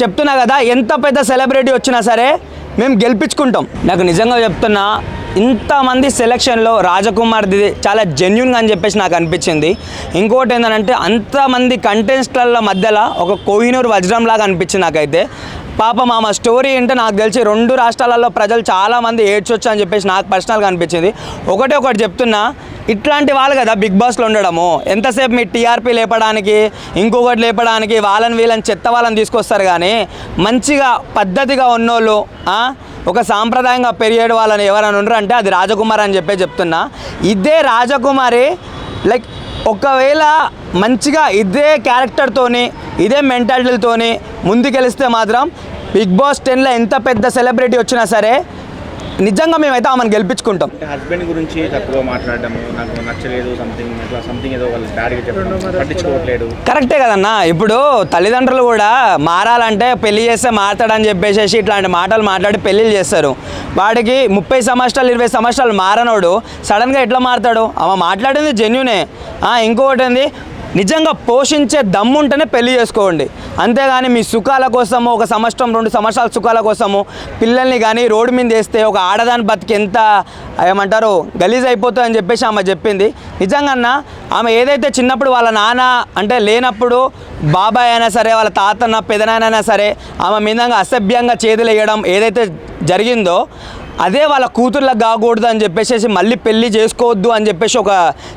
చెప్తున్నా కదా, ఎంత పెద్ద సెలబ్రిటీ వచ్చినా సరే మేము గెలిపించుకుంటాం. నాకు నిజంగా చెప్తున్నా, ఇంతమంది సెలక్షన్లో రాజకుమార్ది చాలా జెన్యున్గా అని చెప్పేసి నాకు అనిపించింది. ఇంకోటి ఏంటంటే అంతమంది కంటెస్టెంట్ల మధ్యలో ఒక కోహినూర్ వజ్రం లాగా అనిపించింది నాకైతే. పాపం ఆమె స్టోరీ ఏంటో నాకు తెలిసి 2 రాష్ట్రాలలో ప్రజలు చాలామంది ఏడ్చొచ్చు అని చెప్పేసి నాకు పర్సనల్గా అనిపించింది. ఒకటి చెప్తున్నా, ఇట్లాంటి వాళ్ళు కదా బిగ్ బాస్లో ఉండడము. ఎంతసేపు మీ టీఆర్పీ లేపడానికి, ఇంకొకటి లేపడానికి వాళ్ళని వీళ్ళని చెత్త వాళ్ళని తీసుకొస్తారు. కానీ మంచిగా పద్ధతిగా ఉన్నోళ్ళు, ఒక సాంప్రదాయంగా పెరిగేడు వాళ్ళని ఎవరైనా ఉండరు అంటే అది రాజకుమారి అని చెప్తున్నా. ఇదే రాజకుమారి లైక్ ఒకవేళ మంచిగా ఇదే క్యారెక్టర్తోని, ఇదే మెంటాలిటీతోని ముందుకెళ్తే మాత్రం బిగ్ బాస్ 10లో ఎంత పెద్ద సెలబ్రిటీ వచ్చినా సరే నిజంగా మేమైతే ఆమెను గెలిపించుకుంటాం. హస్బెండ్ గురించి తక్కువ మాట్లాడడం, నాకు నచ్చలేదు, సంథింగ్ ఏదో వాళ్ళు డాడీగా చెప్పడం, పట్టించుకోవట్లేదు. కరెక్టే కదన్నా. ఇప్పుడు తల్లిదండ్రులు కూడా మారాలంటే పెళ్లి చేస్తే మారతాడని చెప్పేసి ఇట్లాంటి మాటలు మాట్లాడి పెళ్ళిళ్ళు చేస్తారు. వాడికి 30 సంవత్సరాలు 20 సంవత్సరాలు మారనోడు సడన్గా ఎట్లా మారతాడు? ఆమె మాట్లాడింది జెన్యునే. ఇంకొకటి ఏంది, నిజంగా పోషించే దమ్ము ఉంటేనే పెళ్లి చేసుకోండి. అంతేగాని మీ సుఖాల కోసము, 1 సంవత్సరం 2 సంవత్సరాల సుఖాల కోసము పిల్లల్ని కానీ రోడ్డు మీద వేస్తే ఒక ఆడదాని బతికి ఎంత ఏమంటారు గలీజ్ అయిపోతుంది అని చెప్పేసి ఆమె చెప్పింది. నిజంగా ఆమె ఏదైతే చిన్నప్పుడు వాళ్ళ నాన్న అంటే లేనప్పుడు బాబాయ్ అయినా సరే, వాళ్ళ తాతన్న పెదనాయనైనా సరే ఆమె మీదంగా అసభ్యంగా చేతులు వేయడం ఏదైతే జరిగిందో అదే వాళ్ళ కూతుర్లకు కాకూడదు అని చెప్పేసి మళ్ళీ పెళ్ళి చేసుకోవద్దు అని చెప్పేసి ఒక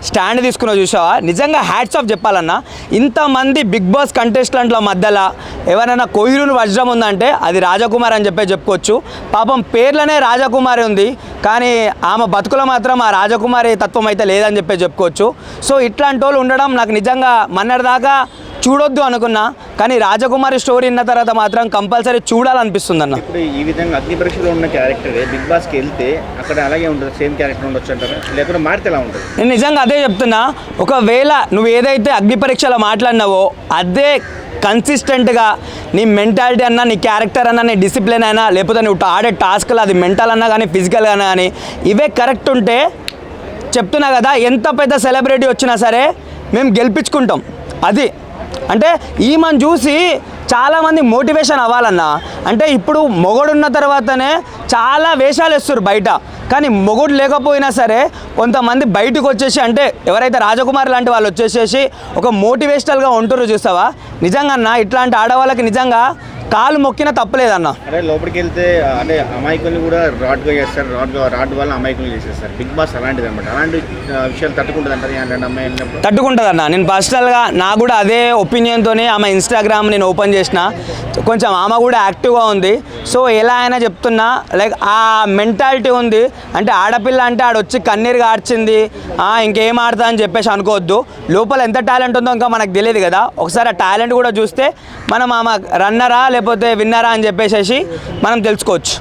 స్టాండ్ తీసుకున్న చూసావా. నిజంగా హ్యాట్స్ ఆఫ్ చెప్పాలన్నా. ఇంతమంది బిగ్ బాస్ కంటెస్టెంట్ల మధ్యలో ఎవరైనా కోహినూర్ వజ్రం ఉందంటే అది రాజకుమారి అని చెప్పుకోవచ్చు. పాపం పేర్లనే రాజకుమారి ఉంది, కానీ ఆమె బతుకులో మాత్రం ఆ రాజకుమారి తత్వం అయితే లేదని చెప్పుకోవచ్చు. సో ఇట్లాంటి వాళ్ళు ఉండడం నాకు నిజంగా మొన్నటిదాకా చూడొద్దు అనుకున్నా, కానీ రాజకుమారి స్టోరీ విన్న తర్వాత మాత్రం కంపల్సరీ చూడాలనిపిస్తుంది అన్న. ఇప్పుడు ఈ విధంగా అగ్ని పరీక్షలో ఉన్న క్యారెక్టర్ బిగ్ బాస్కి వెళ్తే అక్కడ అలాగే ఉంటుంది, సేమ్ క్యారెక్టర్ ఉండొచ్చు అంటారా, లేకపోతే మారితే ఎలా ఉంటుంది? నేను నిజంగా అదే చెప్తున్నా. ఒకవేళ నువ్వు ఏదైతే అగ్ని పరీక్షలో మాట్లాడినావో అదే కన్సిస్టెంట్గా నీ మెంటాలిటీ అన్నా, నీ క్యారెక్టర్ అన్నా, నీ డిసిప్లిన్ అయినా, లేకపోతే నువ్వు ఆడే టాస్క్లు అది మెంటల్ అన్నా కానీ ఫిజికల్ అన్నా కానీ ఇవే కరెక్ట్ ఉంటే చెప్తున్నా కదా, ఎంత పెద్ద సెలబ్రిటీ వచ్చినా సరే మేము గెలిపించుకుంటాం. అది అంటే ఈమెను చూసి చాలామంది మోటివేషన్ అవ్వాలన్నా. అంటే ఇప్పుడు మొగుడున్న తర్వాతనే చాలా వేషాలు వేస్తారు బయట, కానీ మొగుడు లేకపోయినా సరే కొంతమంది బయటకు వచ్చేసి అంటే ఎవరైతే రాజకుమారి లాంటి వాళ్ళు వచ్చేసేసి ఒక మోటివేషనల్గా ఉంటారో చూస్తావా. నిజంగా ఇట్లాంటి ఆడవాళ్ళకి నిజంగా కాలు మొక్కినా తప్పలేదన్న. అదే లోపలికి వెళ్తే అంటే అమాయకుల్ని కూడా రాడ్గా చేస్తారు, రాడ్ వల్ల అమాయకులు చేసేస్తారు. బిగ్ బాస్ అలాంటిది అనమాట. అలాంటి విషయాలు తట్టుకుంటుంది అంటారు అలాంటి అమ్మాయి వెళ్ళినప్పుడు? తట్టుకుంటుందన్న. నేను పర్సనల్గా నాకు కూడా అదే ఒపీనియన్తోనే ఆమె ఇన్స్టాగ్రామ్ నేను ఓపెన్ చేసిన. కొంచెం ఆమె కూడా యాక్టివ్గా ఉంది. సో ఎలా అయినా చెప్తున్నా లైక్ ఆ మెంటాలిటీ ఉంది. అంటే ఆడపిల్ల అంటే ఆడొచ్చి కన్నీరు కార్చింది ఇంకేం ఆడుతా అని చెప్పేసి అనుకోవద్దు. లోపల ఎంత టాలెంట్ ఉందో ఇంకా మనకు తెలియదు కదా. ఒకసారి ఆ టాలెంట్ కూడా చూస్తే మనం ఆమె రన్నరా లేకపోతే విన్నరా అని చెప్పేసి మనం తెలుసుకోవచ్చు.